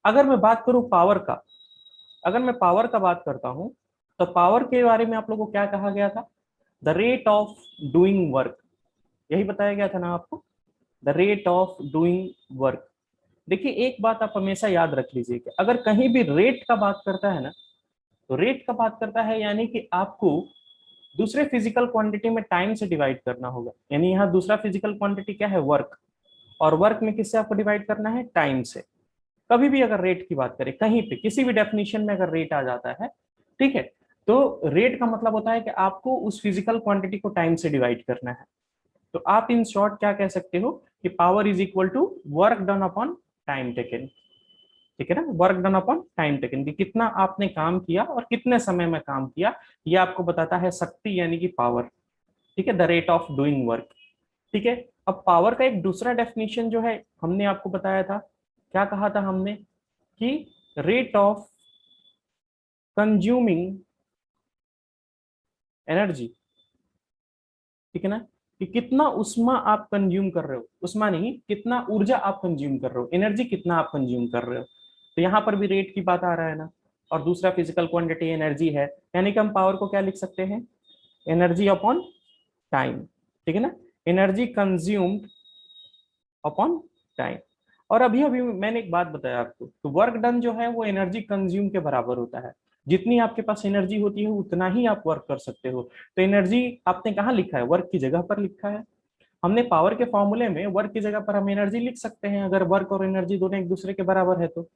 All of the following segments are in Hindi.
अगर मैं बात करूं पावर का, अगर मैं पावर का बात करता हूं, तो पावर के बारे में आप लोगों को क्या कहा गया था? The rate of doing work, यही बताया गया था ना आपको, the rate of doing work. देखिए एक बात आप हमेशा याद रख लीजिए कि अगर कहीं भी रेट का बात करता है ना, तो रेट का बात करता है यानी कि आपको दूसरे फिजिकल क्वांटिटी में टाइम से डिवाइड करना होगा। यानी यहाँ दूसरा फिजिकल क्वांटिटी क्या है? वर्क। और वर्क में किससे आपको डिवाइड करना है? टाइम से। कभी भी अगर रेट की बात करें, कहीं पे किसी भी डेफिनेशन में अगर रेट आ जाता है, ठीक है, तो रेट का मतलब होता है कि आपको उस फिजिकल क्वांटिटी को टाइम से डिवाइड करना है। तो आप इन शॉर्ट क्या कह सकते हो कि power is equal to work done upon time taken. ठीक है ना, work done upon time taken, कि कितना आपने काम किया और कितने समय में काम किया, ये आपको बताता है शक्ति यानी कि पावर। ठीक है, the rate of doing work. ठीक है। अब पावर का एक दूसरा डेफिनेशन जो है हमने आपको बताया था, क्या कहा था हमने? कि रेट ऑफ कंज्यूमिंग एनर्जी। ठीक है ना, कि कितना उष्मा आप कंज्यूम कर रहे हो, उष्मा नहीं, कितना ऊर्जा आप कंज्यूम कर रहे हो, एनर्जी कितना आप कंज्यूम कर रहे हो। तो यहाँ पर भी रेट की बात आ रहा है ना। और दूसरा फिजिकल क्वांटिटी एनर्जी है, यानी कि हम पावर को क्या लिख सकते हैं? Energy upon time. ठीक है ना, एनर्जी कंज्यूम्ड अपॉन टाइम। और अभी अभी मैंने एक बात बताया आपको, तो वर्क डन जो है वो एनर्जी कंज्यूम के बराबर होता है। जितनी आपके पास एनर्जी होती है उतना ही आप वर्क कर सकते हो। तो एनर्जी आपने कहाँ लिखा है? वर्क की जगह पर लिखा है। हमने पावर के फॉर्मूले में वर्क की जगह पर हम एनर्जी लिख सकते हैं, अगर वर्क और एनर्जी दोनों एक दूसरे के बराबर है तो।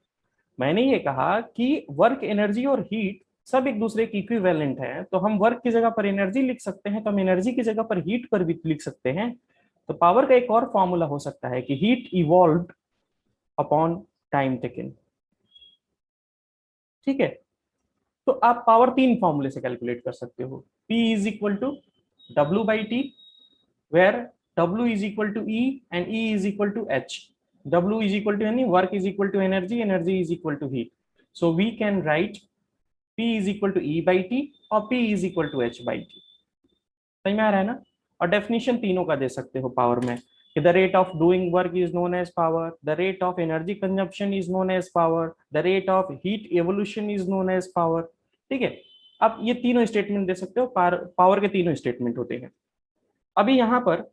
मैंने ये कहा कि वर्क, एनर्जी और हीट सब एक दूसरे के इक्विवेलेंट है, तो हम वर्क की जगह पर एनर्जी लिख सकते हैं, तो हम एनर्जी की जगह पर हीट पर भी लिख सकते हैं। तो पावर का एक और फॉर्मूला हो सकता है कि heat evolved upon time taken. ठीक है। तो आप पावर तीन फॉर्मूले से कैलकुलेट कर सकते हो। P is equal to W by T, where W is equal to E and E is equal to H। W is equal to यानी work is equal to energy, energy is equal to heat. So we can write P is equal to E by T और P is equal to H by T. समझ में आ रहा है ना? और डेफिनेशन तीनों का दे सकते हो पावर में, कि the rate of doing work is known as power, the rate of energy consumption is known as power, the rate of heat evolution is known as power. ठीक है। अब ये तीनों स्टेटमेंट दे सकते हो, पावर के तीनों स्टेटमेंट होते हैं। अभी यहां पर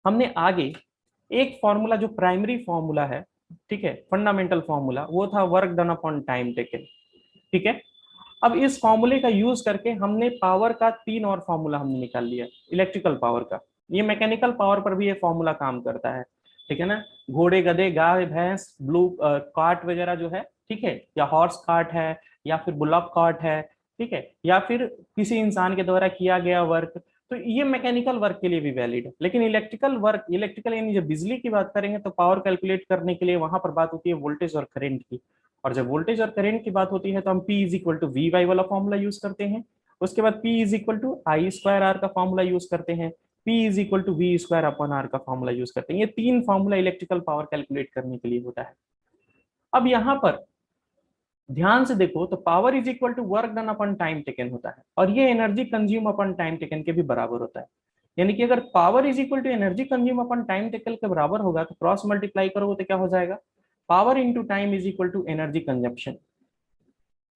हमने आगे एक फॉर्मूला जो प्राइमरी फॉर्मूला है, ठीक है, फंडामेंटल फॉर्मूला, वो था work done upon time taken. ठीक है। अब इस फॉर्मूले का यूज करके हमने पावर का तीन और फॉर्मूला हमने निकाल लिया इलेक्ट्रिकल पावर का। ये मैकेनिकल पावर पर भी ये फॉर्मूला काम करता है। ठीक है ना, घोड़े गधे गाय भैंस ब्लू कार्ट वगैरह जो है, ठीक है, या हॉर्स कार्ट है, या फिर बुलॉक कार्ट है, ठीक है, या फिर किसी इंसान के द्वारा किया गया वर्क, तो ये मैकेनिकल वर्क के लिए भी वैलिड है। लेकिन इलेक्ट्रिकल वर्क, इलेक्ट्रिकल यानी जब बिजली की बात करेंगे तो पावर कैलकुलेट करने के लिए वहां पर बात होती है वोल्टेज और करंट की। और जब वोल्टेज और करंट की बात होती है तो हम P is equal to V I वाला फॉर्मूला यूज करते हैं। उसके बाद P is equal to I square R का फॉर्मूला यूज करते हैं। P is equal to V square upon R का फॉर्मूला यूज करते हैं। ये तीन फॉर्मूला इलेक्ट्रिकल पावर कैलकुलेट करने के लिए होता है। अब यहाँ पर ध्यान से देखो तो power is equal to work done upon time taken होता है, और ये energy consume upon time taken के भी बराबर होता है। यानी कि अगर power is equal to energy consume upon time taken के बराबर होगा तो क्रॉस मल्टीप्लाई करोगे तो क्या हो जाएगा? Power into time is equal to energy consumption.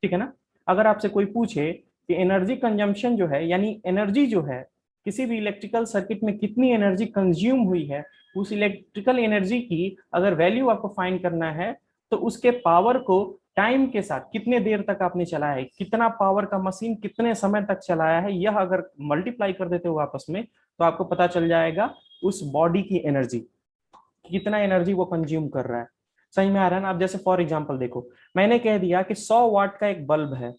ठीक है ना। अगर आपसे कोई पूछे कि एनर्जी कंजम्पशन जो है, यानी एनर्जी जो है किसी भी इलेक्ट्रिकल सर्किट में कितनी एनर्जी कंज्यूम हुई है, उस इलेक्ट्रिकल एनर्जी की अगर वैल्यू आपको फाइंड करना है, तो उसके पावर को टाइम के साथ कितने देर तक आपने चलाया है, कितना पावर का मशीन कितने समय तक चलाया है, यह अगर मल्टीप्लाई कर देते हो आपस में, तो आपको पता चल जाएगा उस बॉडी की एनर्जी, कितना एनर्जी वो कंज्यूम कर रहा है। सही में आ रहा है ना? आप जैसे फॉर एग्जांपल देखो, मैंने कह दिया कि 100 वाट का एक बल्ब है।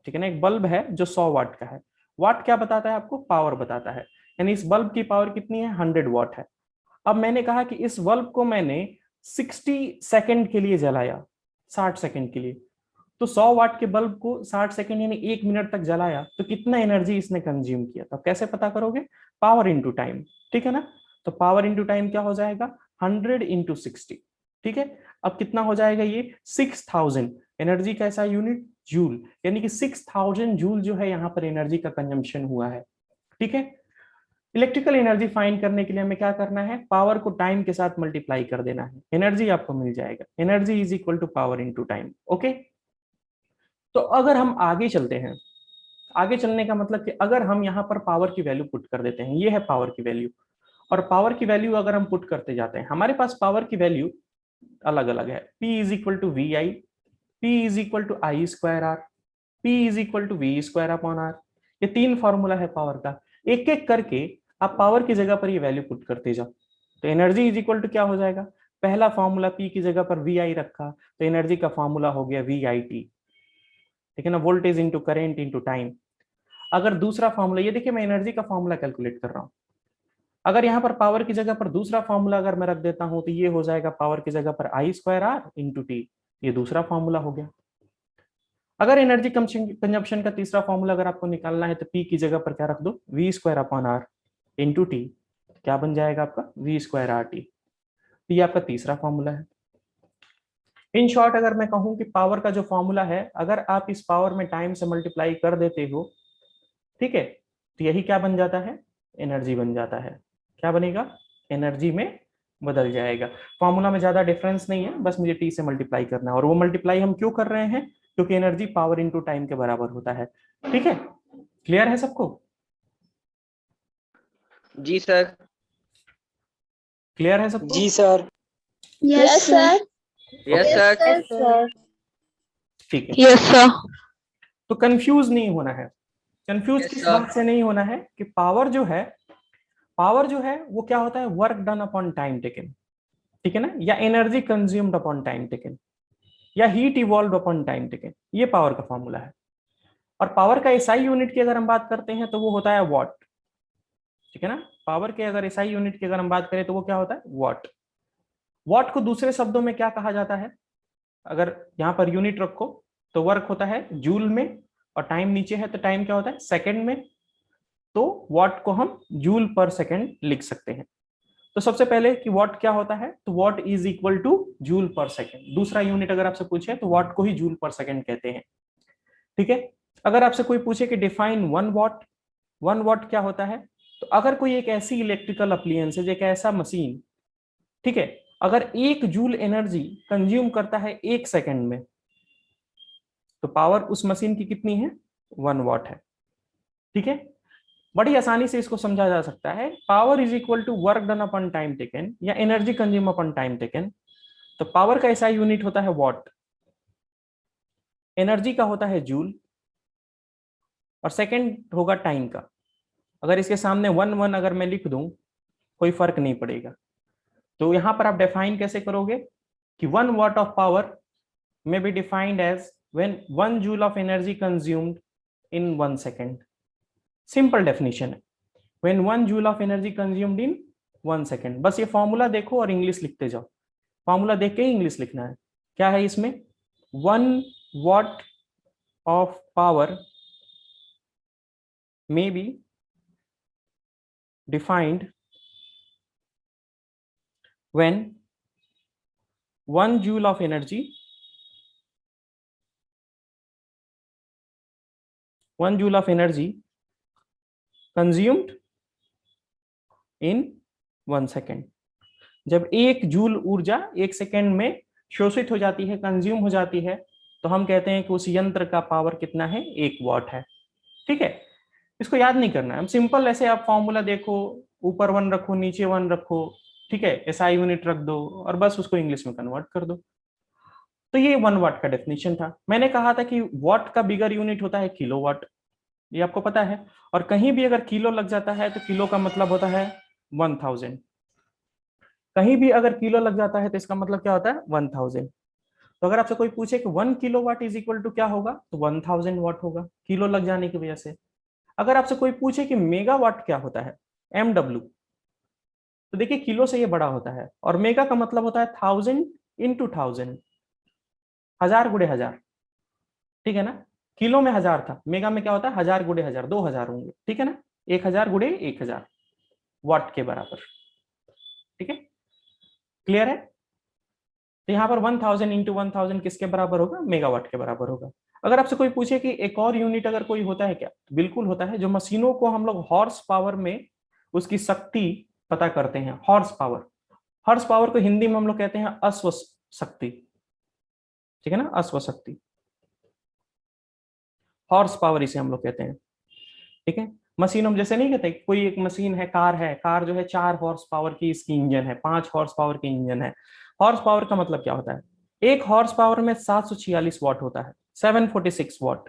ठीक है ना, एक बल्ब है जो 100 वाट का है। वाट क्या बताता है आपको? पावर बताता है। यानी इस बल्ब की पावर कितनी है? 100 वाट है। अब मैंने कहा कि इस बल्ब को मैंने 60 सेकंड के लिए जलाया, 60 सेकंड के लिए। तो 100 वाट के बल्ब को 60 सेकंड यानी 1 मिनट तक जलाया, तो कितना एनर्जी इसने कंज्यूम किया? तो कैसे पता करोगे? Power into time. ठीक है ना। तो पावर इंटू टाइम क्या हो जाएगा? 100 इंटू 60। ठीक है। अब कितना हो जाएगा ये? 6000। एनर्जी कैसा यूनिट? जूल। यानी कि 6000 जूल जो है यहाँ पर एनर्जी का कंजम्पशन हुआ है। ठीक है। इलेक्ट्रिकल एनर्जी फाइंड करने के लिए हमें क्या करना है, पावर को टाइम के साथ मल्टीप्लाई कर देना है, एनर्जी आपको मिल जाएगा, energy is equal to power into time. Okay, तो अगर हम आगे चलते हैं, आगे चलने का मतलब कि अगर हम यहाँ पर पावर की वैल्यू पुट कर देते हैं, ये है पावर की वैल्यू, और पावर की वैल्यू अगर हम पुट करते जाते हैं, हमारे पास पावर की वैल्यू अलग अलग है, P is equal to V I, P is equal to I square R, P is equal to V square upon R. ये तीन फॉर्मूला है पावर का, एक एक करके आप पावर की जगह पर ये वैल्यू पुट करते जाओ। तो एनर्जी इज इक्वल टू क्या हो जाएगा, पहला फॉर्मूला पी की जगह पर वी आई रखा, तो एनर्जी का फॉर्मूला हो गया वी आई टी, ठीक है ना, voltage into current into time. अगर दूसरा फॉर्मूला, ये देखिए मैं एनर्जी का फॉर्मूला कैलकुलेट कर रहा हूं, अगर यहाँ पर पावर की जगह पर दूसरा फॉर्मूला अगर मैं रख देता हूं, तो ये हो जाएगा पावर की जगह पर आई स्क्वायर आर इंटू टी, ये दूसरा फॉर्मूला हो गया। अगर एनर्जी कंजप्शन का तीसरा फॉर्मूला अगर आपको निकालना है, तो पी की जगह पर क्या रख दो, V square upon R into T, क्या बन जाएगा आपका वी स्क्वायर आर टी, ये आपका तीसरा फॉर्मूला है। इन शॉर्ट अगर मैं कहूं कि पावर का जो फॉर्मूला है, अगर आप इस पावर में टाइम से मल्टीप्लाई कर देते हो, ठीक है, तो यही क्या बन जाता है, एनर्जी बन जाता है। क्या बनेगा, एनर्जी में बदल जाएगा। फॉर्मूला में ज्यादा डिफरेंस नहीं है, बस मुझे टी से मल्टीप्लाई करना है, और वो मल्टीप्लाई हम क्यों कर रहे हैं, क्योंकि एनर्जी पावर इनटू टाइम के बराबर होता है। ठीक है, क्लियर है सबको? जी सर। क्लियर है सबको? जी sir. Yes sir. Yes sir. ठीक है, यस सर। तो कंफ्यूज नहीं होना है। कंफ्यूज Yes, किस sir. बात से नहीं होना है कि पावर जो है, पावर जो है वो क्या होता है, work done upon time taken, ठीक है ना, या energy consumed upon time taken, या heat evolve upon time taken, ये पावर का फॉर्मूला है। और पावर का एसआई यूनिट की अगर हम बात करते हैं, तो वो होता है वॉट, ठीक है ना। पावर के अगर एसआई यूनिट की अगर हम बात करें, तो वो क्या होता है, वॉट। वॉट को दूसरे शब्दों में क्या कहा जाता है, अगर यहाँ पर यूनिट रखो, तो वर्क होता है जूल में, और टाइम नीचे है, तो टाइम क्या होता है, सेकंड में, तो वॉट को हम जूल पर सेकंड लिख सकते हैं। तो सबसे पहले कि वॉट क्या होता है, तो what is equal two joule पर सेकंड। दूसरा यूनिट अगर आपसे पूछे, तो वॉट को ही जूल पर सेकंड कहते हैं। ठीक है, अगर आपसे कोई पूछे कि define one what, one what क्या होता है, तो अगर कोई एक ऐसी इलेक्ट्रिकल अप्लायंस है, एक ऐसा मशीन, ठीक है, अगर 1 जूल एनर्जी कंज्यूम करता है 1 सेकंड में, तो पावर उस मशीन की कितनी है, 1 वॉट है। ठीक है, बड़ी आसानी से इसको समझा जा सकता है, power is equal to work done upon time taken, या energy consume upon time taken. तो पावर का ऐसा यूनिट होता है वॉट, एनर्जी का होता है जूल, और सेकंड होगा टाइम का। अगर इसके सामने 1 1 अगर मैं लिख दूं, कोई फर्क नहीं पड़ेगा। तो यहां पर आप डिफाइन कैसे करोगे कि 1 what of power may be defined as when 1 joule of energy consumed in 1 second. Simple definition है, when 1 joule of energy consumed in 1 second। बस ये फॉर्मूला देखो और इंग्लिश लिखते जाओ, फॉर्मूला देख के ही इंग्लिश लिखना है। क्या है इसमें, 1 what of power may be defined when 1 joule of energy, 1 joule of energy consumed in 1 second। जब 1 जूल ऊर्जा 1 सेकेंड में शोषित हो जाती है, कंज्यूम हो जाती है, तो हम कहते हैं कि उस यंत्र का पावर कितना है, 1 वॉट है। ठीक है, इसको याद नहीं करना है, हम सिंपल ऐसे आप फॉर्मूला देखो, ऊपर 1 रखो, नीचे 1 रखो, ठीक है, एसआई यूनिट रख दो, और बस उसको इंग्लिश में कन्वर्ट कर दो। तो ये 1 वॉट का डेफिनेशन था। मैंने कहा था कि वॉट का बिगर यूनिट होता है किलोवाट, ये आपको पता है, और कहीं भी अगर किलो लग जाता है, तो किलो का मतलब होता है 1000। कहीं भी अगर किलो लग जाता है, तो इसका मतलब क्या होता है, 1000। तो अगर आपसे कोई पूछे कि 1 किलोवाट इज इक्वल टू क्या होगा, तो 1000 वॉट होगा, किलो लग जाने की वजह से। अगर आपसे कोई पूछे कि मेगावाट क्या होता है, MW, तो देखिए किलो से ये बड़ा होता है, और मेगा का मतलब होता है 1000 × 1000, 1000 × 1000। ठीक है ना, किलो में 1000 था, मेगा में क्या होता है, 1000 × 1000, 2000 होंगे, ठीक है ना, 1000 × 1000 वाट के बराबर। ठीक है, क्लियर है? तो यहाँ पर 1000 × 1000 किसके बराबर होगा, मेगावाट के बराबर होगा। अगर आपसे कोई पूछे कि एक और यूनिट अगर कोई होता है क्या, तो बिल्कुल होता है, जो मशीनों को हम लोग हॉर्स पावर में उसकी शक्ति पता करते हैं, हॉर्स पावर। हॉर्स पावर को हिंदी में हम लोग कहते हैं अश्व शक्ति, ठीक है ना, अश्व शक्ति, हॉर्स पावर इसे हम लोग कहते हैं, ठीक है। मशीनों में जैसे नहीं कहते, कोई एक मशीन है, कार जो है 4 हॉर्स पावर की इसकी इंजन है, 5 हॉर्स पावर की इंजन है। हॉर्स पावर का मतलब क्या होता है, एक हॉर्स पावर में 746 वॉट होता है, 746 वॉट,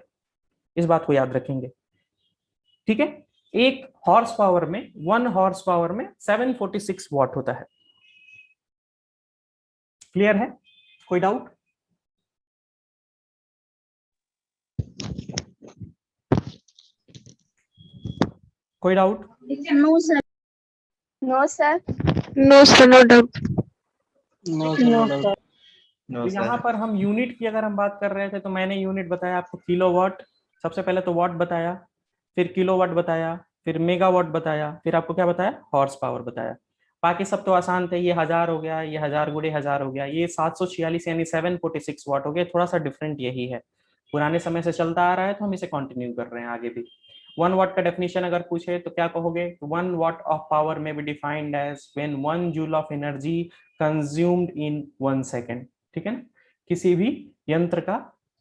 इस बात को याद रखेंगे, ठीक है। एक हॉर्स पावर में, 1 हॉर्स पावर में 746 वॉट होता है। क्लियर है, कोई डाउट? कोई doubt? No sir. No sir. No, sir, no doubt. No, no sir. Sir. No, तो sir. यहाँ पर हम यूनिट की अगर हम बात कर रहे थे तो मैंने यूनिट बताया आपको किलोवाट, सबसे पहले तो वाट बताया, फिर किलोवाट बताया, फिर मेगावाट बताया, फिर आपको क्या बताया, हॉर्स पावर बताया। बाकी सब तो आसान थे, ये 1000 हो गया, ये 1000 गुणे 1000 हो गया, ये 746 यानी 746 वाट हो गया। थोड़ा सा डिफरेंट यही है, पुराने समय से चलता आ रहा है तो हम इसे कंटिन्यू कर रहे हैं आगे भी। 1 वाट का डेफिनेशन अगर पूछे तो क्या कहोगे, 1 वाट ऑफ पावर में be defined as when 1 joule of energy consumed in 1 second, ठीक है ना। किसी भी यंत्र का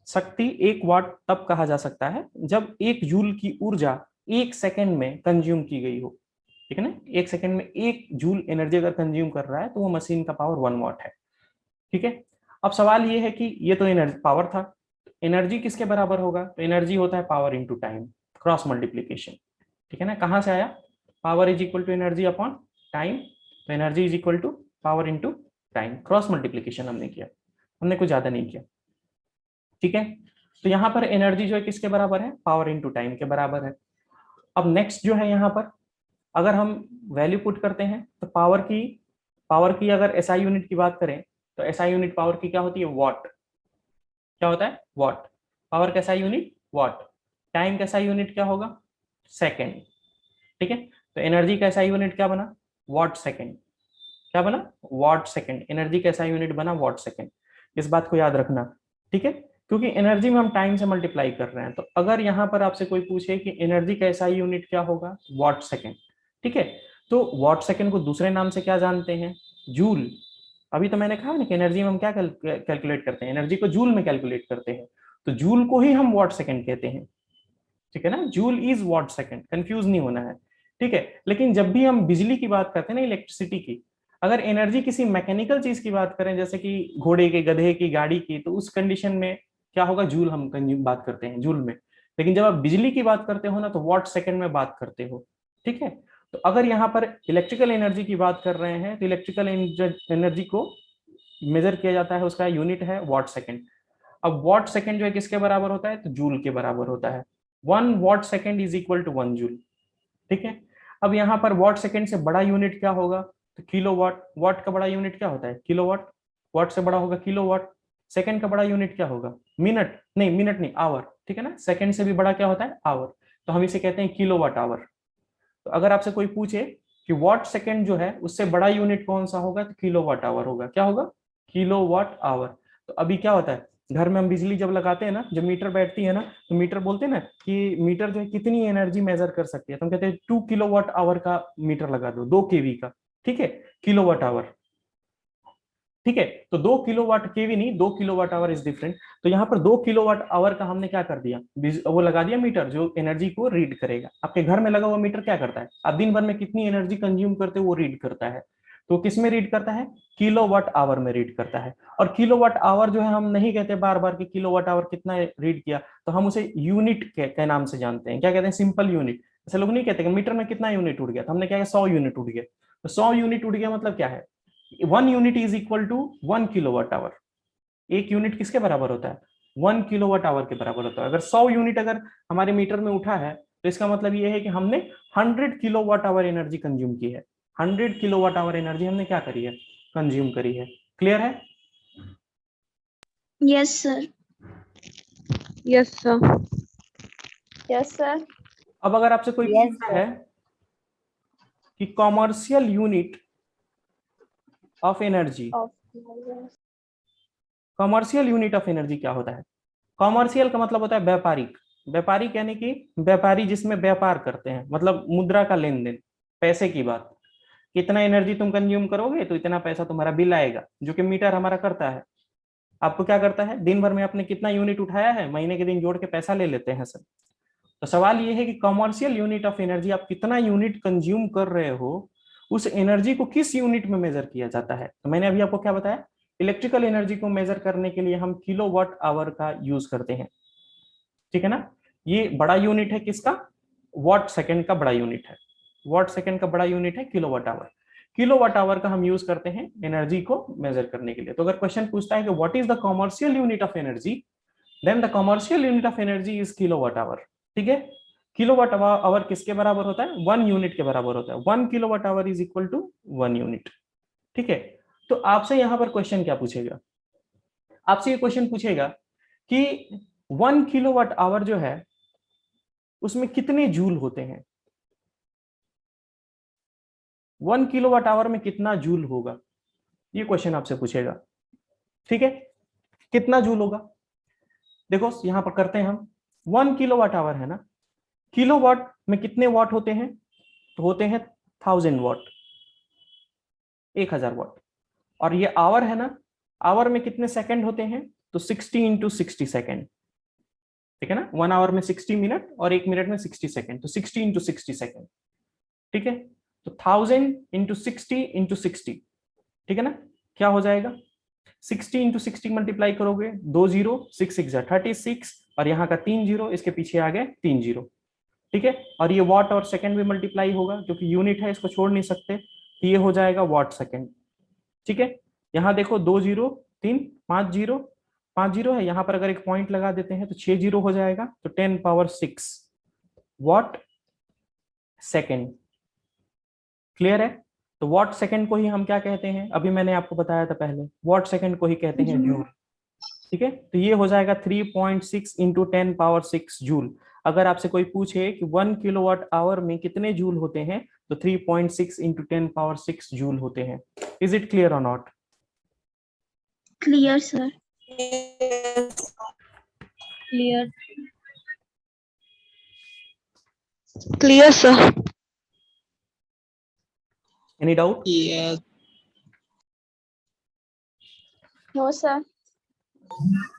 शक्ति 1 वाट तब कहा जा सकता है जब 1 जूल की ऊर्जा 1 सेकेंड में कंज्यूम की गई हो, ठीक है ना। 1 सेकेंड में 1 जूल एनर्जी अगर कंज्यूम कर रहा है तो वो मशीन का पावर 1 वाट है, ठीक है। अब सवाल ये है कि ये तो एनर्जी पावर था, एनर्जी किसके बराबर होगा, तो एनर्जी होता है power into time, cross multiplication, ठीक है ना। कहां से आया, power is equal to energy upon time, तो energy is equal to power into time, cross multiplication हमने किया, हमने कुछ ज्यादा नहीं किया, ठीक है। तो यहाँ पर एनर्जी जो है किसके बराबर है, पावर इंटू टाइम के बराबर है। अब नेक्स्ट जो है यहाँ पर अगर हम वैल्यू पुट करते हैं तो पावर की अगर एसआई यूनिट की बात करें तो एसआई यूनिट पावर की क्या होती है, वॉट, क्या होता है, वॉट। पावर कैसा यूनिट, वॉट। टाइम कैसा यूनिट क्या होगा, सेकेंड, ठीक है। तो एनर्जी कैसा यूनिट क्या बना, वॉट सेकेंड, क्या बना, वॉट सेकेंड। एनर्जी कैसा यूनिट बना, वॉट सेकेंड। इस बात को याद रखना, ठीक है, क्योंकि एनर्जी में हम टाइम से मल्टीप्लाई कर रहे हैं। तो अगर यहाँ पर आपसे कोई पूछे कि एनर्जी का एसआई यूनिट क्या होगा, वॉट सेकेंड, ठीक है। तो वॉट सेकेंड को दूसरे नाम से क्या जानते हैं, जूल। अभी तो मैंने कहा ना कि एनर्जी में हम क्या कैलकुलेट करते हैं, एनर्जी को जूल में कैलकुलेट करते हैं, तो जूल को ही हम वॉट सेकेंड कहते हैं, ठीक है ना। Joule is watt second, confuse नहीं होना है, ठीक है। लेकिन जब भी हम बिजली की बात करते हैं ना, इलेक्ट्रिसिटी की, अगर एनर्जी किसी मैकेनिकल चीज की बात करें जैसे कि घोड़े के, गधे की, गाड़ी की, तो उस कंडीशन में क्या होगा, जूल हम बात करते हैं, जूल में। लेकिन जब आप बिजली की बात करते हो ना तो वॉट सेकेंड में बात करते हो, ठीक है। तो अगर यहाँ पर इलेक्ट्रिकल एनर्जी की बात कर रहे हैं तो इलेक्ट्रिकल एनर्जी को मेजर किया जाता है, उसका यूनिट है वॉट सेकेंड। अब वॉट सेकेंड जो है किसके बराबर होता है, तो जूल के बराबर होता है। 1 watt second is equal to 1 joule, ठीक है। अब यहाँ पर वॉट सेकेंड से बड़ा यूनिट क्या होगा, तो किलो वाट। वॉट का बड़ा यूनिट क्या होता है, किलो वाट। वॉट से बड़ा होगा किलो वाट। सेकेंड का बड़ा यूनिट क्या होगा, मिनट नहीं, आवर, ठीक है ना। सेकेंड से भी बड़ा क्या होता है, आवर, तो हम इसे कहते हैं किलो वाट आवर। तो अगर आपसे कोई पूछे कि वॉट सेकेंड जो है उससे बड़ा यूनिट कौन सा होगा, तो किलो वाट आवर होगा, क्या होगा, किलो वाट आवर। तो अभी क्या होता है, घर में हम बिजली जब लगाते हैं ना, जब मीटर बैठती है ना, तो मीटर बोलते हैं ना कि मीटर जो है कितनी एनर्जी मेजर कर सकती है, तो हम कहते हैं 2 किलो वाट आवर का मीटर लगा दो, 2 केवी का, ठीक है, किलो वाट आवर, ठीक है। तो 2 किलो वाट केवी नहीं, 2 kilowatt hour is different. तो यहाँ पर 2 किलो वाट आवर का हमने क्या कर दिया, वो लगा दिया मीटर जो एनर्जी को रीड करेगा। आपके घर में लगा हुआ मीटर क्या करता है, आप दिन भर में कितनी एनर्जी कंज्यूम करते हो वो रीड करता है। तो किस में रीड करता है, किलो वाट आवर में रीड करता है। और किलो वाट आवर जो है हम नहीं कहते बार बार कि किलो वाट आवर कितना रीड किया, तो हम उसे यूनिट के नाम से जानते हैं, क्या कहते हैं, सिंपल यूनिट। ऐसे लोग नहीं कहते कि मीटर में कितना यूनिट उड़ गया, तो हमने क्या 100 यूनिट उड़ गया। तो 100 यूनिट उड़ गया मतलब क्या है, 1 unit is equal to 1 kilowatt hour. एक यूनिट किसके बराबर होता है, 1 किलोवाट आवर के बराबर होता है। अगर 100 यूनिट अगर हमारे मीटर में उठा है तो इसका मतलब ये है कि हमने 100 किलोवाट आवर एनर्जी कंज्यूम की है। 100 किलोवाट आवर एनर्जी हमने क्या करी है, कंज्यूम करी है। क्लियर है? Yes sir. Yes, sir. Yes sir. अब अगर आपसे कोई Yes, पूछता है कि commercial unit of energy, commercial unit of energy क्या होता है। कॉमर्शियल का मतलब होता है व्यापारिक। व्यापारिक यानी कि व्यापारी जिसमें व्यापार करते हैं, मतलब मुद्रा का लेन देन, पैसे की बात, कितना एनर्जी तुम कंज्यूम करोगे तो इतना पैसा तुम्हारा बिल आएगा, जो कि मीटर हमारा करता है। आपको क्या करता है, दिन भर में आपने कितना यूनिट उठाया है, महीने के दिन जोड़ के पैसा ले लेते हैं सब। तो सवाल ये है कि कॉमर्शियल यूनिट ऑफ एनर्जी, आप कितना यूनिट कंज्यूम कर रहे हो, उस एनर्जी को किस यूनिट में मेजर किया जाता है। तो मैंने अभी आपको क्या बताया, इलेक्ट्रिकल एनर्जी को मेजर करने के लिए हम किलोवाट आवर का यूज करते हैं, ठीक है ना। ये बड़ा यूनिट है किसका, वॉट सेकंड का बड़ा यूनिट है, वॉट सेकंड का बड़ा यूनिट है किलोवाट आवर। किलोवाट आवर का हम यूज करते हैं एनर्जी को मेजर करने के लिए। तो अगर क्वेश्चन पूछता है कि what is the commercial unit of energy, then the commercial unit of energy is kilowatt hour, ठीक है। किलोवाट आवर किसके बराबर होता है, 1 यूनिट के बराबर होता है। 1 kilowatt hour is equal to 1 unit, ठीक है। तो आपसे यहां पर क्वेश्चन क्या पूछेगा, आपसे ये क्वेश्चन पूछेगा कि 1 किलोवाट आवर जो है उसमें कितने जूल होते हैं, 1 किलोवाट आवर में कितना जूल होगा, ये क्वेश्चन आपसे पूछेगा, ठीक है। कितना जूल होगा, देखो यहां पर करते हैं हम, 1 किलोवाट आवर है ना, किलोवाट में कितने वाट होते हैं, तो होते हैं 1000 वाट, 1000 वाट। और ये आवर है ना, आवर में कितने सेकंड होते हैं, तो 60 इंटू 60 सेकेंड, ठीक है ना। 1 आवर में 60 मिनट और 1 मिनट में 60 सेकेंड, तो 60 इंटू 60 सेकेंड, ठीक है। तो 1000 इंटू 60 इंटू 60, ठीक है ना, क्या हो जाएगा, 60 इंटू 60 मल्टीप्लाई करोगे, 2 0 6 6 36, और यहाँ का 3 0, इसके पीछे आ गए 3 0, ठीक है। और ये वाट और सेकंड में मल्टीप्लाई होगा क्योंकि यूनिट है, इसको छोड़ नहीं सकते, तो ये हो जाएगा वाट सेकंड, ठीक है। यहाँ देखो 2 0 3 5 0 5 0 है, यहाँ पर अगर एक पॉइंट लगा देते हैं तो 6 0 हो जाएगा, तो 10 पावर 6 वाट सेकंड, क्लियर है। तो वाट सेकंड को ही हम क्या कहते हैं, अभी मैंने आपको बताया था पहले, वाट सेकंड को ही कहते हैं जूल, ठीक है। तो ये हो जाएगा 3.6 इंटू 10 पावर 6 जूल। अगर आपसे कोई पूछे कि 1 किलोवाट आवर में कितने जूल होते हैं, तो 3.6 इंटू 10 पावर 6 जूल होते हैं। इज इट क्लियर और not? Clear, sir. Clear. Clear, sir. Any doubt? Yes. No, sir.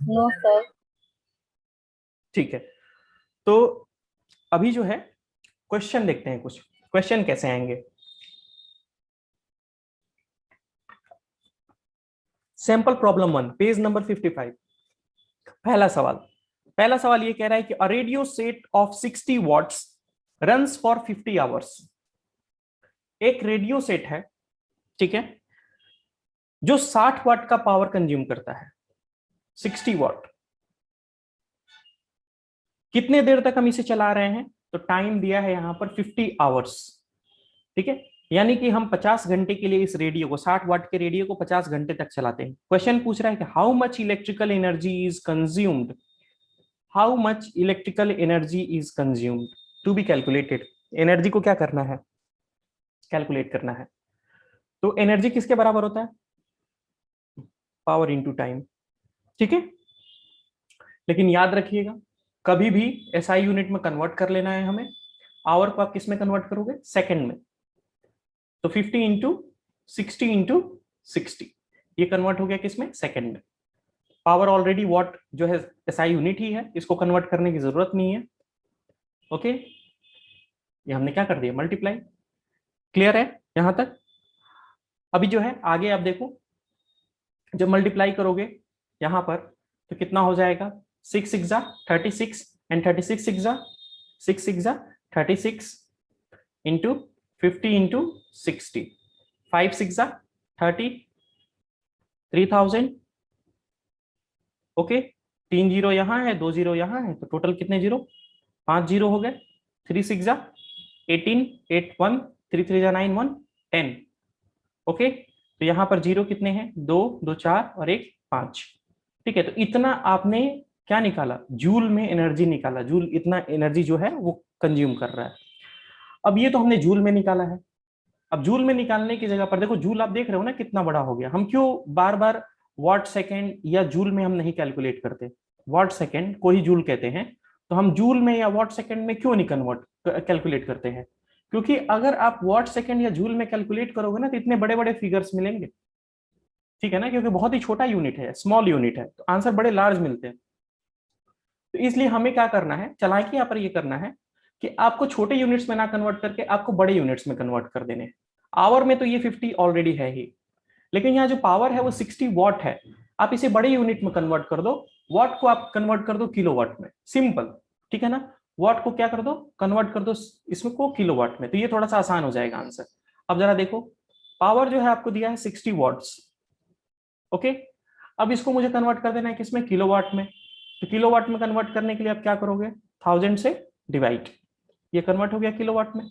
No, sir. ठीक है, तो अभी जो है क्वेश्चन देखते हैं, कुछ क्वेश्चन कैसे आएंगे। Sample problem 1, page number 55। पहला सवाल ये कह रहा है कि a radio set of 60 watts runs for 50 hours. एक रेडियो सेट है, ठीक है, जो 60 वाट का पावर कंज्यूम करता है, 60 वाट। कितने देर तक हम इसे चला रहे हैं, तो टाइम दिया है यहां पर 50 आवर्स, ठीक है। यानी कि हम 50 घंटे के लिए इस रेडियो को, 60 वाट के रेडियो को 50 घंटे तक चलाते हैं। क्वेश्चन पूछ रहा है कि how much electrical energy is consumed, how much electrical energy is consumed to be calculated. Energy को क्या करना है, कैलकुलेट करना है। तो एनर्जी किसके बराबर होता है, पावर इनटू टाइम, ठीक है। लेकिन याद रखिएगा कभी भी एसआई यूनिट में कन्वर्ट कर लेना है हमें। आवर को आप किस में कन्वर्ट करोगे, सेकंड में। तो 50 इंटू 60 इंटू 60, ये कन्वर्ट हो गया किसमें, सेकंड में। पावर ऑलरेडी वॉट जो है एसआई यूनिट ही है, इसको कन्वर्ट करने की जरूरत नहीं है, ओके। ये हमने क्या कर दिया, मल्टीप्लाई। क्लियर है यहां तक? अभी जो है आगे आप देखो, जब मल्टीप्लाई करोगे यहां पर तो कितना हो जाएगा, 6 6 36 and 36 6 36 into 50 into 60, 5 6 30, 3000, okay. 3 zero यहाँ है, 2 जीरो यहाँ है, तो टोटल कितने जीरो, 5 जीरो हो गए। 3 6 18, 8 1, 3 3 9 1 10, ओके। तो यहाँ पर जीरो कितने हैं, 2 2 4 और 1 5, ठीक है। तो इतना आपने क्या निकाला, जूल में एनर्जी निकाला, जूल इतना एनर्जी जो है वो कंज्यूम कर रहा है। अब ये तो हमने जूल में निकाला है। अब जूल में निकालने की जगह पर देखो, जूल आप देख रहे हो ना कितना बड़ा हो गया। हम क्यों बार बार वाट सेकेंड या जूल में हम नहीं कैलकुलेट करते, वाट सेकेंड को ही जूल कहते हैं, तो हम जूल में या वाट सेकेंड में क्यों नहीं कन्वर्ट कैलकुलेट करते हैं, क्योंकि अगर आप वॉट सेकंड या जूल में कैलकुलेट करोगे ना तो इतने बड़े बड़े फिगर्स मिलेंगे, ठीक है ना, क्योंकि बहुत ही छोटा यूनिट है, स्मॉल यूनिट है, तो आंसर बड़े लार्ज मिलते हैं। तो इसलिए हमें क्या करना है, चालाकी यहाँ पर ये करना है कि आपको छोटे यूनिट्स में ना कन्वर्ट करके आपको बड़े यूनिट्स में कन्वर्ट कर देने हैं। आवर में तो ये 50 ऑलरेडी है ही, लेकिन यहाँ जो पावर है वो 60 वॉट है, आप इसे बड़े यूनिट में कन्वर्ट कर दो, वॉट को आप कन्वर्ट कर दो किलोवाट में, सिंपल, ठीक है ना। वॉट को क्या कर दो, कन्वर्ट कर दो इसमें को किलोवाट में, तो ये थोड़ा सा आसान हो जाएगा आंसर। अब जरा देखो, पावर जो है आपको दिया है 60 वॉट्स, ओके। अब इसको मुझे कन्वर्ट कर देना है किसमें, किलोवाट में। तो किलोवाट में कन्वर्ट करने के लिए आप क्या करोगे, 1000 से डिवाइड, ये कन्वर्ट हो गया किलोवाट में।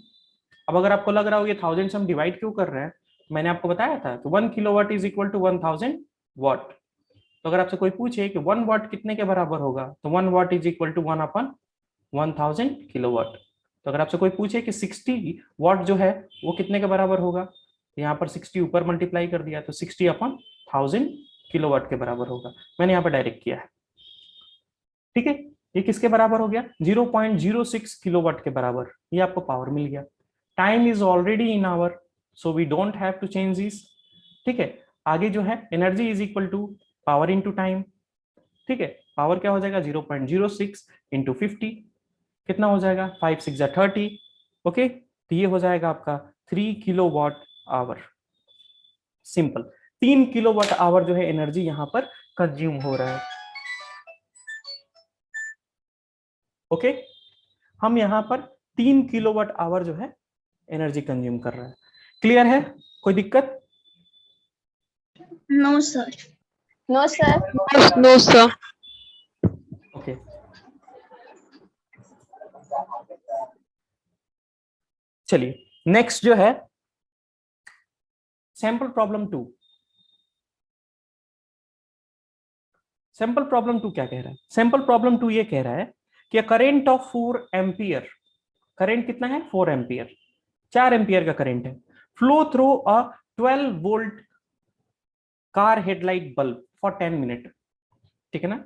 अब अगर आपको लग रहा हो ये 1000 से हम डिवाइड क्यों कर रहे हैं, मैंने आपको बताया था कि 1 kilowatt is equal to 1000 watt. तो अगर आपसे कोई पूछे कि 1 वॉट कितने के बराबर होगा, तो 1 वॉट इज इक्वल टू 1 अपन 1000 किलोवाट। तो अगर आपसे कोई पूछे कि 60 वॉट जो है वो कितने के बराबर होगा, तो यहाँ पर 60 ऊपर मल्टीप्लाई कर दिया तो 60 अपन 1000 किलोवाट के बराबर होगा, मैंने यहाँ पर डायरेक्ट किया है, ठीक है। ये किसके बराबर हो गया, 0.06 किलोवाट के बराबर, ये आपको पावर मिल गया। Time is already in hour, so we don't have to change this, ठीक है। आगे जो है energy is equal to power into time, ठीक है। पावर क्या हो जाएगा, 0.06 इंटू 50, कितना हो जाएगा, 5 6 30, ओके। तो ये हो जाएगा आपका 3 kilowatt hour, simple. 3 kilowatt hour जो है एनर्जी यहाँ पर कंज्यूम हो रहा है, ओके। हम यहाँ पर 3 किलोवाट आवर जो है एनर्जी कंज्यूम कर रहा है, क्लियर है, कोई दिक्कत? No sir. No, sir. No, sir. Okay, चलिए नेक्स्ट जो है सैंपल प्रॉब्लम 2। सैंपल प्रॉब्लम 2 क्या कह रहा है, सैंपल प्रॉब्लम 2 ये कह रहा है कि करंट ऑफ 4 एम्पियर, करंट कितना है 4 एम्पियर, 4 एम्पियर का करंट है, flow through a 12 volt car headlight bulb for 10 minute, ठीक है ना।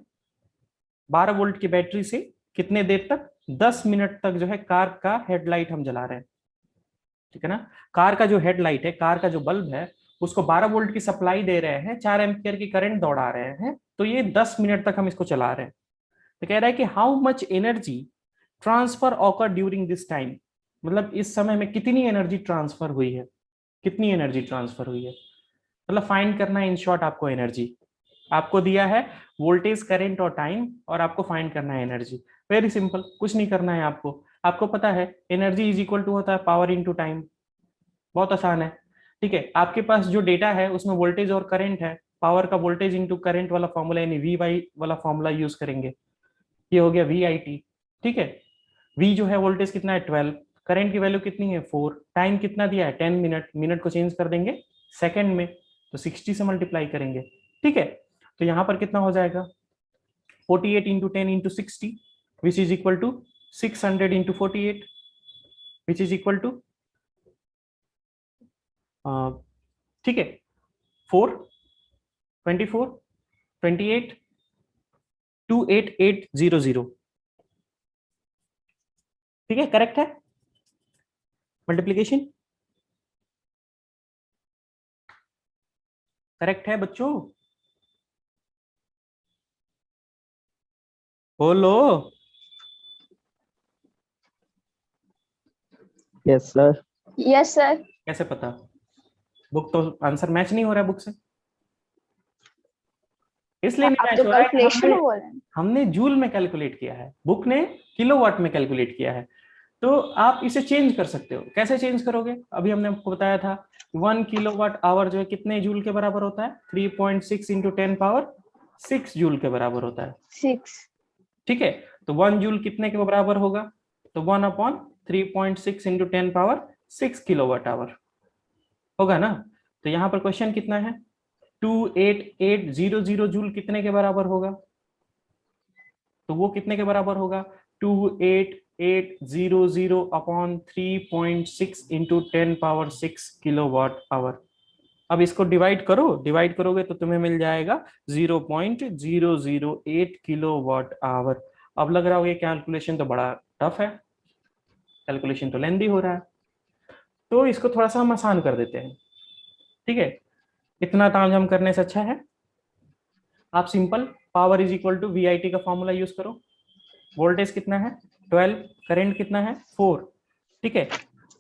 12 वोल्ट की बैटरी से कितने देर तक, 10 मिनट तक जो है कार का हेडलाइट हम जला रहे हैं, ठीक है ना। कार का जो हेडलाइट है, कार का जो बल्ब है, उसको 12 वोल्ट की सप्लाई दे रहे हैं, 4 एम्पियर की करंट दौड़ा रहे हैं, तो ये 10 मिनट तक हम इसको चला रहे हैं। तो कह रहा है कि how much energy transfer occur during this time, मतलब इस समय में कितनी एनर्जी ट्रांसफर हुई है, कितनी एनर्जी ट्रांसफर हुई है, मतलब फाइंड करना है इन शॉर्ट आपको एनर्जी। आपको दिया है वोल्टेज, करंट और टाइम, और आपको फाइंड करना है एनर्जी। वेरी सिंपल, कुछ नहीं करना है आपको, आपको पता है एनर्जी इज इक्वल टू होता है पावर इनटू टाइम, बहुत आसान है, ठीक है। आपके पास जो डेटा है उसमें वोल्टेज और करंट है, पावर का वोल्टेज इंटू करंट वाला फॉर्मूला यानी वी वाई वाला फॉर्मूला यूज करेंगे, ये हो गया वी आई टी, ठीक है। वी जो है वोल्टेज कितना है 12, करंट की वैल्यू कितनी है 4, टाइम कितना दिया है 10 मिनट, मिनट को चेंज कर देंगे सेकंड में, तो 60 से मल्टीप्लाई करेंगे, ठीक है। तो यहाँ पर कितना हो जाएगा 48 into 10 into 60 which is equal to 600 into 48 which is equal to, ठीक है, 4 24 28 28800, ठीक है, करेक्ट है मल्टीप्लीकेशन, करेक्ट है बच्चों, बोलो। Yes sir. Yes sir. कैसे पता, बुक तो आंसर मैच नहीं हो रहा है बुक से, इसलिए नहीं आप मैच तो हो रहा है, कैलकुलेशन बोल रहे हैं। हमने जूल में कैलकुलेट किया है, बुक ने किलोवाट में कैलकुलेट किया है। तो आप इसे चेंज कर सकते हो, कैसे चेंज करोगे, अभी हमने आपको बताया था 1 किलोवाट आवर जो है कितने जूल के बराबर होता है, 3.6 इंटू 10 पावर 6 जूल के बराबर होता है, 6। ठीक है। तो 1 जूल कितने के बराबर होगा, तो 1/3.6 इंटू 10 पावर 6 किलोवाट आवर होगा ना। तो यहाँ पर क्वेश्चन कितना है, 28800 जूल कितने के बराबर होगा, तो वो कितने के बराबर होगा 28800 upon 3.6 into 10 power 6 kilowatt hour. अब इसको डिवाइड करो, डिवाइड करोगे तो तुम्हें मिल जाएगा 0.008 किलोवाट आवर। अब लग रहा होगा कैलकुलेशन तो बड़ा टफ है, कैलकुलेशन तो लेंदी हो रहा है, तो इसको थोड़ा सा हम आसान कर देते हैं, ठीक है। इतना तामझाम करने से अच्छा है आप simple power is equal to VIT का फॉर्मूला यूज करो। वोल्टेज कितना है 12, करंट कितना है 4, ठीक है।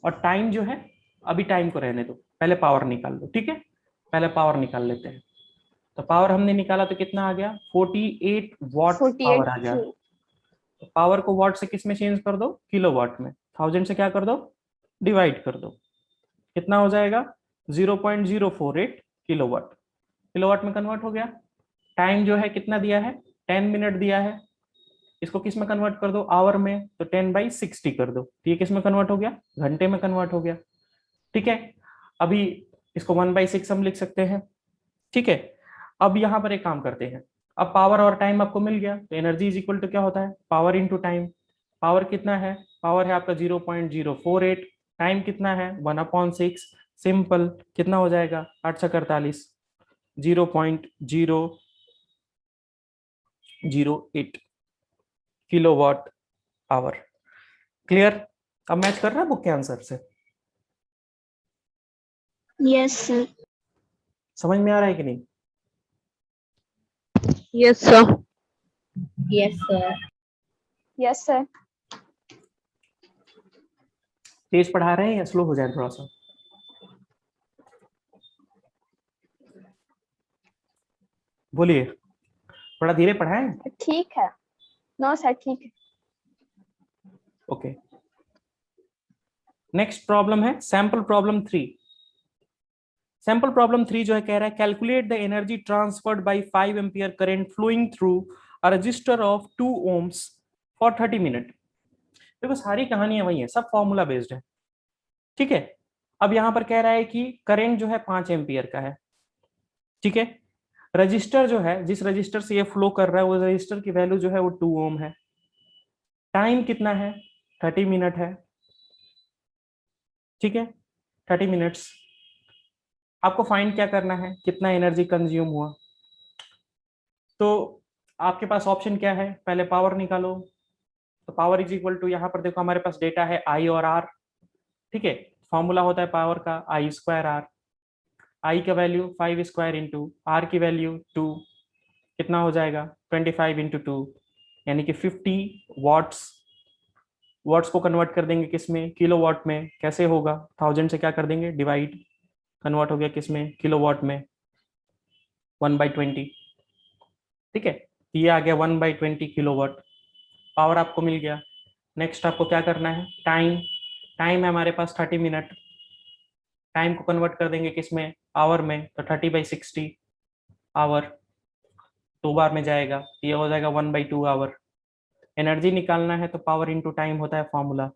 और टाइम जो है, अभी टाइम को रहने दो, पहले पावर निकाल लो, ठीक है। पहले पावर निकाल लेते हैं। तो पावर हमने निकाला तो कितना आ गया 48 वॉट 48 पावर आ गया। तो पावर को वॉट से किस में चेंज कर दो, किलोवाट में। 1000 से क्या कर दो, डिवाइड कर दो। कितना हो जाएगा 0.048 किलोवाट। किलोवाट में कन्वर्ट हो गया। टाइम जो है कितना दिया है 10 मिनट दिया है। इसको किस में कन्वर्ट कर दो, आवर में, तो 10/60 कर दो। तो ये किस में कन्वर्ट हो गया, घंटे में कन्वर्ट हो गया, ठीक है। अभी इसको 1/6 हम लिख सकते हैं, ठीक है। अब यहाँ पर एक काम करते हैं। अब पावर और टाइम आपको मिल गया, तो एनर्जी इज इक्वल टू क्या होता है, पावर इंटू टाइम। पावर कितना है, पावर है आपका 0.048, टाइम कितना है 1/6। सिंपल, कितना हो जाएगा 8 × 48, 0.008 किलोवाट आवर। क्लियर। अब मैच कर रहा है बुक के आंसर से, Yes, sir. समझ में आ रहा है कि नहीं। Yes, sir. Yes, sir. Yes, sir. तेज पढ़ा रहे हैं या स्लो हो जाए थोड़ा सा, बोलिए। थोड़ा धीरे पढ़ाएं। ठीक है। नो सर, ठीक है। ओके। नेक्स्ट प्रॉब्लम है सैंपल प्रॉब्लम 3। सैंपल प्रॉब्लम 3 जो है कह रहा है calculate the energy transferred by 5 ampere current flowing through a resistor of 2 ohms for 30 minute. देखो सारी कहानियां वही है, सब फॉर्मूला बेस्ड है, ठीक है। अब यहां पर कह रहा है कि करंट जो है 5 एम्पियर का है, ठीक है। रजिस्टर जो है, जिस रजिस्टर से ये फ्लो कर रहा है, वो रजिस्टर की वैल्यू जो है वो 2 ohm है। टाइम कितना है 30 मिनट है, ठीक है। 30 मिनट्स। आपको फाइंड क्या करना है, कितना एनर्जी कंज्यूम हुआ। तो आपके पास ऑप्शन क्या है, पहले पावर निकालो। तो पावर इज इक्वल टू, यहाँ पर देखो हमारे पास डेटा है I और R, ठीक है। फॉर्मूला होता है पावर का I²R। I का वैल्यू 5² इंटू R की वैल्यू 2, कितना हो जाएगा 25 इंटू 2, यानी कि 50 वॉट्स। वॉट्स को कन्वर्ट कर देंगे किस में, किलो वॉट में। कैसे होगा, 1000 से क्या कर देंगे डिवाइड, कन्वर्ट हो गया किस में, किलो वॉट में, 1/20, ठीक है। ये आ गया 1/20 किलोवाट। पावर आपको मिल गया। नेक्स्ट आपको क्या करना है, टाइम। टाइम है हमारे पास 30 मिनट। टाइम को कन्वर्ट कर देंगे किस में, आवर में, तो 30/60 आवर 2 बार में जाएगा, ये हो जाएगा 1/2 आवर। एनर्जी निकालना है तो पावर इंटू टाइम होता है फॉर्मूला।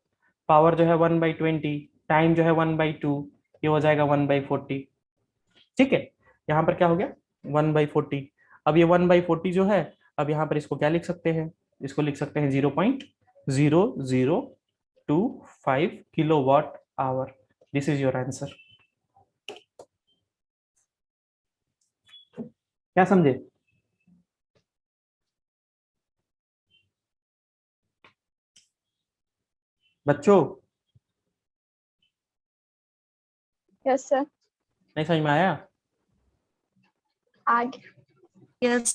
पावर जो है 1/20, टाइम जो है 1/2, ये हो जाएगा 1/40, ठीक है। यहाँ पर क्या हो गया 1/40। अब ये 1/40 जो है, अब यहाँ पर इसको क्या लिख सकते हैं, इसको लिख सकते हैं 0.0025 kilowatt hour. This is your answer. क्या समझे। बच्चों यस सर। नहीं समझ में आया, आगे। Yes.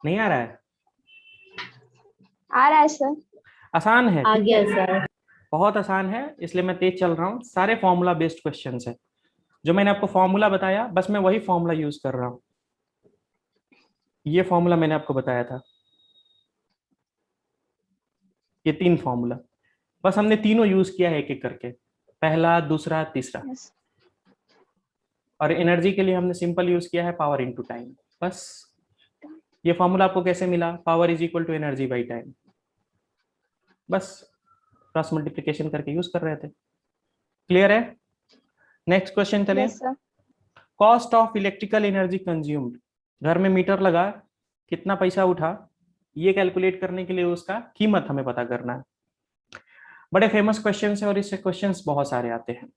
नहीं आ रहा है, आ रहा है सर। आसान है, आ ठीक गया है? सर। बहुत आसान है, इसलिए मैं तेज चल रहा हूँ। सारे फॉर्मूला बेस्ड क्वेश्चंस है। जो मैंने आपको फॉर्मूला बताया, बस मैं वही फॉर्मूला यूज कर रहा हूँ। ये फॉर्मूला मैंने आपको बताया था, ये 3 फॉर्मूला, बस हमने तीनों यूज किया है एक एक करके, पहला, दूसरा, तीसरा। यस। और एनर्जी के लिए हमने सिंपल यूज किया है पावर इनटू टाइम, बस। ये फॉर्मूला आपको कैसे मिला, power is equal to energy by time, बस क्रॉस मल्टीप्लिकेशन करके यूज कर रहे थे। क्लियर है। नेक्स्ट क्वेश्चन चलिए। Yes sir. Cost of electrical energy consumed. घर में मीटर लगा, कितना पैसा उठा, ये कैलकुलेट करने के लिए उसका कीमत हमें पता करना है। बड़े फेमस क्वेश्चन है और इससे क्वेश्चंस बहुत सारे आते हैं।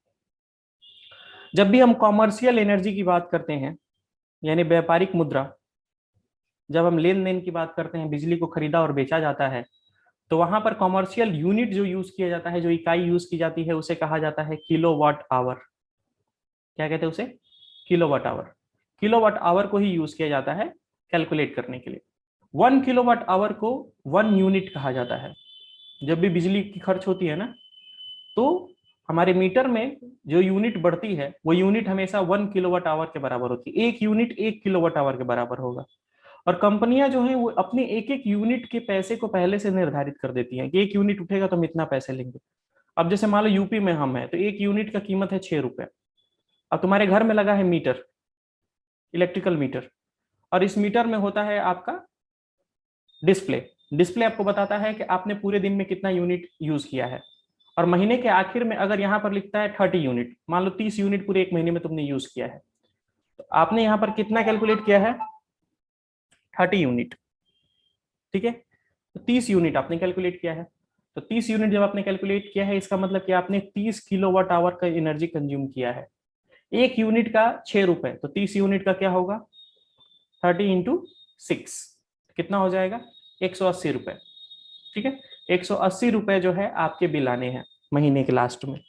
जब भी हम कॉमर्शियल एनर्जी की बात करते हैं, यानी व्यापारिक मुद्रा, जब हम लेन देन की बात करते हैं, बिजली को खरीदा और बेचा जाता है, तो वहां पर कॉमर्शियल यूनिट जो यूज किया जाता है, जो इकाई यूज की जाती है, उसे कहा जाता है किलोवाट आवर। क्या कहते हैं उसे? Kilowatt hour. किलोवाट आवर को ही यूज किया जाता है कैलकुलेट करने के लिए। 1 किलोवाट आवर को 1 यूनिट कहा जाता है। जब भी बिजली की खर्च होती है ना, तो हमारे मीटर में जो यूनिट बढ़ती है वो यूनिट हमेशा 1 किलोवाट आवर के बराबर होती है। एक यूनिट 1 किलोवाट आवर के बराबर होगा। और कंपनियां जो हैं वो अपने एक एक यूनिट के पैसे को पहले से निर्धारित कर देती हैं कि एक यूनिट उठेगा तो हम इतना पैसे लेंगे। अब जैसे मान लो यूपी में हम है, तो एक यूनिट का कीमत है 6 रुपए। अब तुम्हारे घर में लगा है मीटर, इलेक्ट्रिकल मीटर, और इस मीटर में होता है आपका डिस्प्ले। डिस्प्ले आपको बताता है कि आपने पूरे दिन में कितना यूनिट यूज किया है। और महीने के आखिर में अगर यहाँ पर लिखता है 30 यूनिट, मान लो 30 यूनिट पूरे एक महीने में तुमने यूज किया है, तो आपने यहाँ पर कितना कैलकुलेट किया है? 30 यूनिट। ठीक है, तो 30 यूनिट आपने कैलकुलेट किया है। तो 30 यूनिट जब आपने कैलकुलेट किया है, इसका मतलब कि आपने 30 किलोवाट आवर का एनर्जी कंज्यूम किया है। एक यूनिट का 6 रुपए, तो 30 यूनिट का क्या होगा? 30 इंटू 6 कितना हो जाएगा? 180 रुपए। ठीक है, 180 रुपए जो है आपके बिल आने हैं महीने के लास्ट में।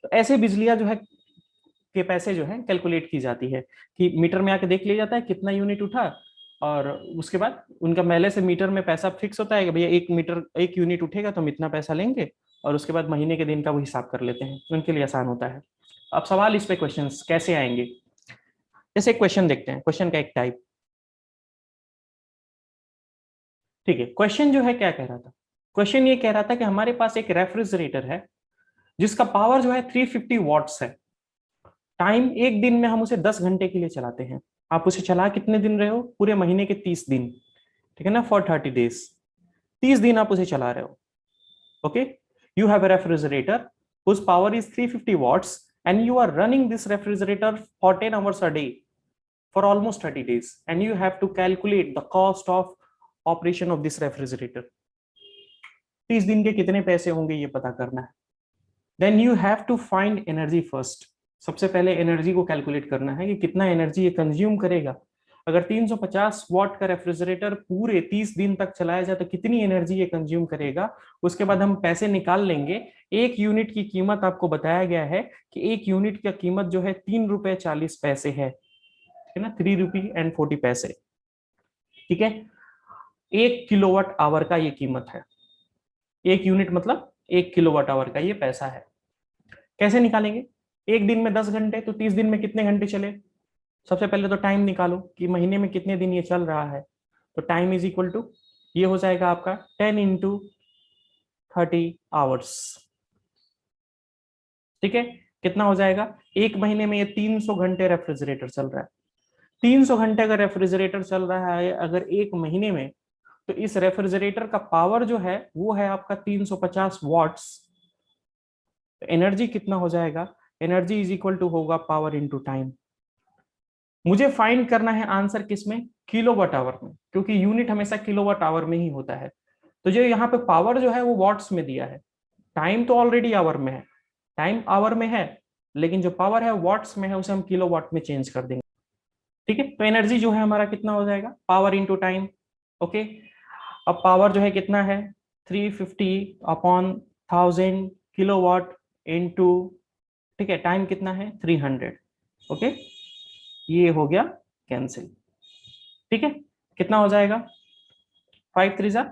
तो ऐसे बिजलियां जो है के पैसे जो है कैलकुलेट की जाती है कि मीटर में आके देख लिया जाता है कितना यूनिट उठा, और उसके बाद उनका पहले से मीटर में पैसा फिक्स होता है कि भैया एक यूनिट उठेगा तो हम इतना पैसा लेंगे, और उसके बाद महीने के दिन का वो हिसाब कर लेते हैं। उनके लिए आसान होता है। अब सवाल इस पे क्वेश्चंस कैसे आएंगे, जैसे क्वेश्चन देखते हैं, क्वेश्चन का एक टाइप। ठीक है, क्वेश्चन जो है क्या कह रहा था? क्वेश्चन ये कह रहा था कि हमारे पास एक रेफ्रिजरेटर है जिसका पावर जो है 350 वॉट्स है। टाइम एक दिन में हम उसे 10 घंटे के लिए चलाते हैं। आप उसे चला कितने दिन रहे हो? पूरे महीने के 30 दिन। ठीक है ना, फॉर 30 डेज। 30 दिन आप उसे चला रहे हो। Okay, you have a refrigerator whose power is 350 watts and you are running this refrigerator for 10 hours a day for almost 30 days, and you have to calculate the cost of operation of this refrigerator. 30 दिन के कितने पैसे होंगे ये पता करना है। Then you have to find energy first. सबसे पहले एनर्जी को कैलकुलेट करना है कि कितना एनर्जी ये कंज्यूम करेगा। अगर 350 वॉट का रेफ्रिजरेटर पूरे 30 दिन तक चलाया जाए तो कितनी एनर्जी ये कंज्यूम करेगा। उसके बाद हम पैसे निकाल लेंगे। एक यूनिट की कीमत आपको बताया गया है कि एक यूनिट की कीमत जो है 3 रुपए 40 पैसे है। ठीक है ना, 3 रुपी एंड 40 पैसे। ठीक है, 1 किलोवाट आवर का ये कीमत है। एक यूनिट मतलब 1 किलोवाट आवर का ये पैसा है। कैसे निकालेंगे? एक दिन में 10 घंटे, तो 30 दिन में कितने घंटे चले? सबसे पहले तो टाइम निकालो कि महीने में कितने दिन ये चल रहा है। तो टाइम इज इक्वल टू, ये हो जाएगा आपका 10 इंटू 30 आवर्स। ठीक है, कितना हो जाएगा? एक महीने में ये 300 घंटे रेफ्रिजरेटर चल रहा है। 300 घंटे का रेफ्रिजरेटर चल रहा है अगर एक महीने में, तो इस रेफ्रिजरेटर का पावर जो है वो है आपका 350 वॉट्स। एनर्जी कितना हो जाएगा? एनर्जी इज इक्वल टू होगा पावर इनटू टाइम। मुझे फाइंड करना है आंसर किसमें? किलोवाट आवर में, क्योंकि यूनिट हमेशा किलोवाट आवर में ही होता है। तो जो यहाँ पे पावर जो है वो वॉट्स में दिया है, टाइम तो ऑलरेडी आवर में है, टाइम आवर में है, लेकिन जो पावर है वॉट्स में है, उसे हम किलोवाट में चेंज कर देंगे। ठीक है, तो एनर्जी जो है हमारा कितना हो जाएगा? Power into time. ओके, अब पावर जो है कितना है? 350/1000 किलोवाट इंटू, ठीक है, टाइम कितना है? 300। ओके, ये हो गया कैंसिल। ठीक है, कितना हो जाएगा? 5 3 जा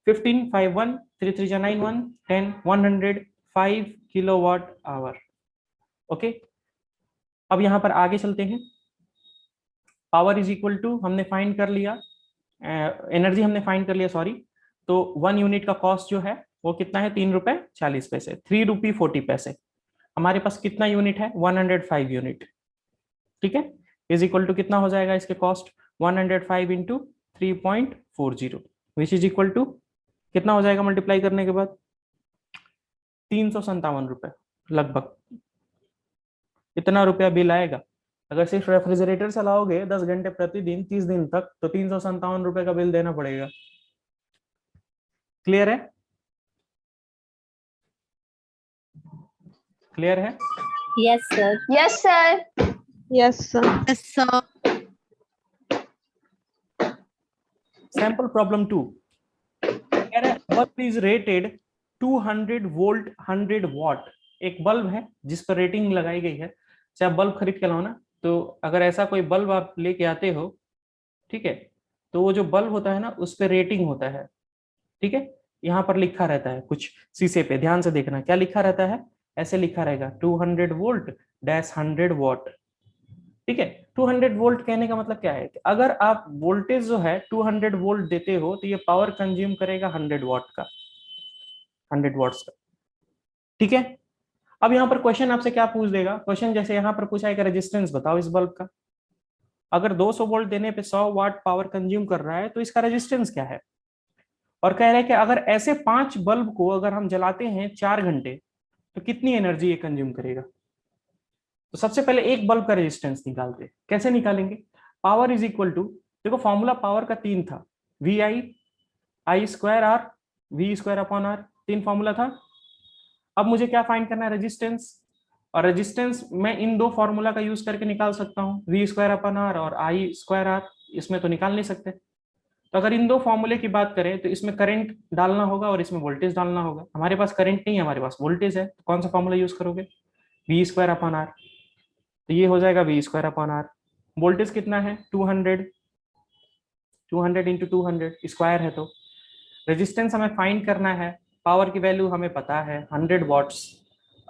15, 5 1 3 3 जा 9 1 10 105 किलोवाट आवर। ओके, अब यहां पर आगे चलते हैं। पावर इज इक्वल टू हमने फाइंड कर लिया, एनर्जी हमने फाइंड कर लिया, सॉरी। तो 1 यूनिट का कॉस्ट जो है वो कितना है? 3 रुपए 40 पैसे, 3 रुपी 40 पैसे। हमारे पास कितना यूनिट है? 105 यूनिट। ठीक है, इज इक्वल टू कितना हो जाएगा इसके कॉस्ट? 105 इंटू 3.40, विच इज इक्वल टू कितना हो जाएगा मल्टीप्लाई करने के बाद? 357 रुपए लगभग। इतना रुपया बिल आएगा। अगर सिर्फ रेफ्रिजरेटर चलाओगे 10 घंटे प्रतिदिन 30 दिन तक, तो 357 रुपए का बिल देना पड़ेगा। क्लियर है? क्लियर है? Yes, sir. Yes, sir. Yes, sir. Yes, sir. Sample problem 2 कह रहा है bulb is rated 200 volt 100 what. एक बल्ब है जिस पर रेटिंग लगाई गई है। चाहे आप बल्ब खरीद के लाओ ना, तो अगर ऐसा कोई बल्ब आप लेके आते हो, ठीक है, तो वो जो बल्ब होता है ना उस पर रेटिंग होता है। ठीक है, यहाँ पर लिखा रहता है कुछ शीशे पे, ध्यान से देखना क्या लिखा रहता है। ऐसे लिखा रहेगा 200 वोल्ट डैश 100 वॉट। ठीक है, 200 वोल्ट कहने का मतलब क्या है कि अगर आप वोल्टेज जो है 200 वोल्ट देते हो तो ये पावर कंज्यूम करेगा 100 वॉट का, 100 वॉट्स का। ठीक है, अब यहाँ पर क्वेश्चन आपसे क्या पूछ देगा, क्वेश्चन जैसे यहाँ पर पूछा है कि रेजिस्टेंस बताओ इस बल्ब का। अगर 200 वोल्ट देने पे 100 वाट पावर कंज्यूम कर रहा है तो इसका रेजिस्टेंस क्या है। और कह रहे हैं कि अगर ऐसे 5 बल्ब को अगर हम जलाते हैं 4 घंटे तो कितनी एनर्जी ये कंज्यूम करेगा। तो सबसे पहले एक बल्ब का रेजिस्टेंस निकालते हैं। कैसे निकालेंगे, पावर इज इक्वल टू, देखो फॉर्मूला पावर का 3 था, V I I square R V square upon R, 3 formula था। अब मुझे क्या फाइंड करना है, रेजिस्टेंस। और रेजिस्टेंस मैं इन 2 फॉर्मूला का यूज करके निकाल सकता हूँ, वी स्क्वायर अपॉन आर और आई स्क्वायर आर। इसमें तो निकाल नहीं सकते। तो अगर इन 2 फॉर्मूले की बात करें तो इसमें करंट डालना होगा और इसमें वोल्टेज डालना होगा। हमारे पास करंट नहीं है, हमारे पास वोल्टेज है, तो कौन सा फॉर्मूला यूज करोगे, वी स्क्वायर अपॉन आर। तो ये हो जाएगा V square upon R. Voltage कितना है 200, 200 इंटू 200 स्क्वायर है। तो रेजिस्टेंस हमें फाइंड करना है, पावर की वैल्यू हमें पता है 100 वॉट्स,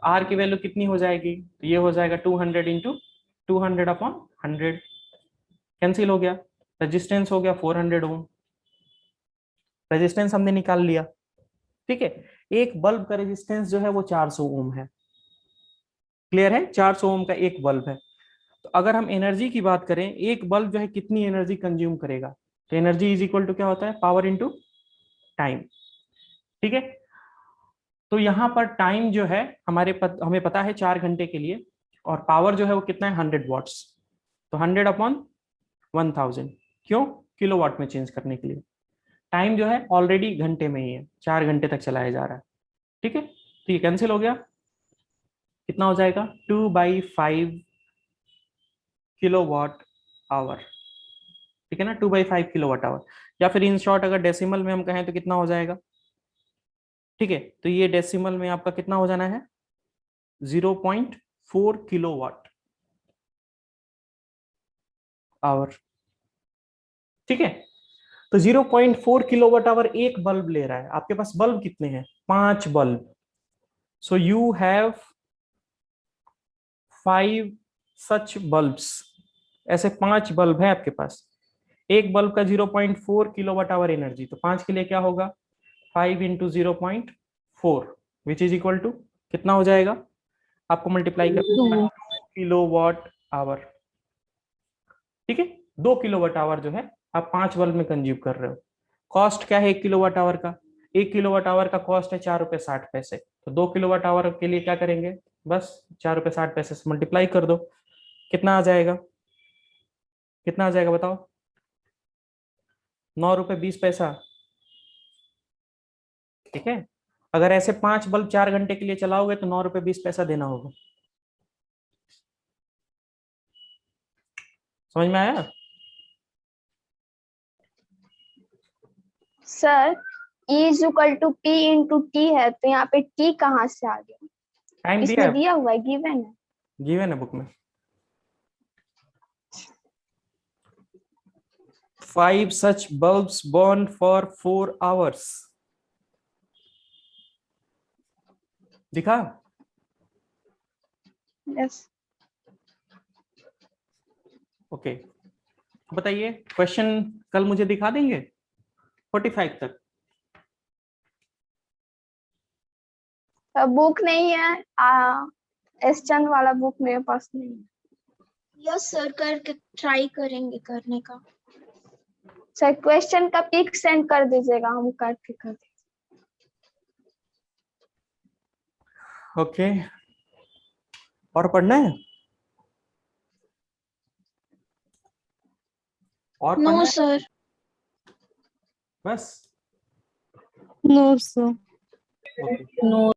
आर की वैल्यू कितनी हो जाएगी, तो ये हो जाएगा 200 इंटू 200 अपॉन 100, कैंसिल हो गया। रेजिस्टेंस हो गया 400 ओम, रेजिस्टेंस हमने निकाल लिया। ठीक है, एक बल्ब का रेजिस्टेंस जो है वो 400 ओम है। क्लियर है, 400 ओम का एक बल्ब है। तो अगर हम एनर्जी की बात करें, एक बल्ब जो है कितनी एनर्जी कंज्यूम करेगा, तो एनर्जी इज इक्वल टू क्या होता है, पावर इंटू टाइम। ठीक है, तो यहाँ पर टाइम जो है हमें पता है 4 घंटे के लिए, और पावर जो है वो कितना है 100 वॉट्स। तो 100 अपॉन 1000, क्यों, किलोवाट में चेंज करने के लिए। टाइम जो है ऑलरेडी घंटे में ही है, 4 घंटे तक चलाया जा रहा है। ठीक है, तो ये कैंसिल हो गया, कितना हो जाएगा 2/5 किलोवाट आवर। ठीक है ना, 2/5 किलोवाट आवर, या फिर इन शॉर्ट अगर डेसिमल में हम कहें तो कितना हो जाएगा। ठीक है, तो ये डेसिमल में आपका कितना हो जाना है 0.4 किलोवाट आवर। ठीक है, तो 0.4 किलोवाट आवर एक बल्ब ले रहा है। आपके पास बल्ब कितने हैं, 5 bulb. So you have 5 such bulbs, ऐसे 5 बल्ब है आपके पास। एक बल्ब का 0.4 किलोवाट आवर एनर्जी, तो 5 के लिए क्या होगा 5 into 0.4 which is equal to कितना हो जाएगा, आपको मल्टीप्लाई कर किलोवाट आवर। ठीक है, 2 किलोवाट आवर जो है आप 5 बल्ब में कंज्यूम कर रहे हो। कॉस्ट क्या है 1 किलोवाट आवर का, 1 किलोवाट आवर का कॉस्ट है 4 रुपए 60 पैसे। तो 2 किलोवाट आवर के लिए क्या करेंगे, बस 4 रुपए 60 पैसे से मल्टीप्लाई कर दो, कितना आ जाएगा, कितना आ जाएगा बताओ, 9 रुपए 20 पैसा। ठीक है, अगर ऐसे 5 बल्ब 4 घंटे के लिए चलाओगे तो 9 रुपए 20 पैसा देना होगा। समझ में आया। Sir E is equal to P into T है, तो यहाँ पे T कहाँ से आ गया, टाइम दिया इसमें है, दिया हुआ है, गिवन है। गिवन है बुक में। 5 such bulbs burn for 4 hours, दिखा। यस ओके, बताइए क्वेश्चन कल मुझे दिखा देंगे 45 तक। बुक नहीं है, एस चंद वाला बुक मेरे पास नहीं है। यस सर, करके ट्राई करेंगे करने का। सर क्वेश्चन का पिक सेंड कर दीजिएगा, हम करके कर देंगे। ओके, और पढ़ना है, और पढ़ना नो है सर। बस। No, sir. Okay No.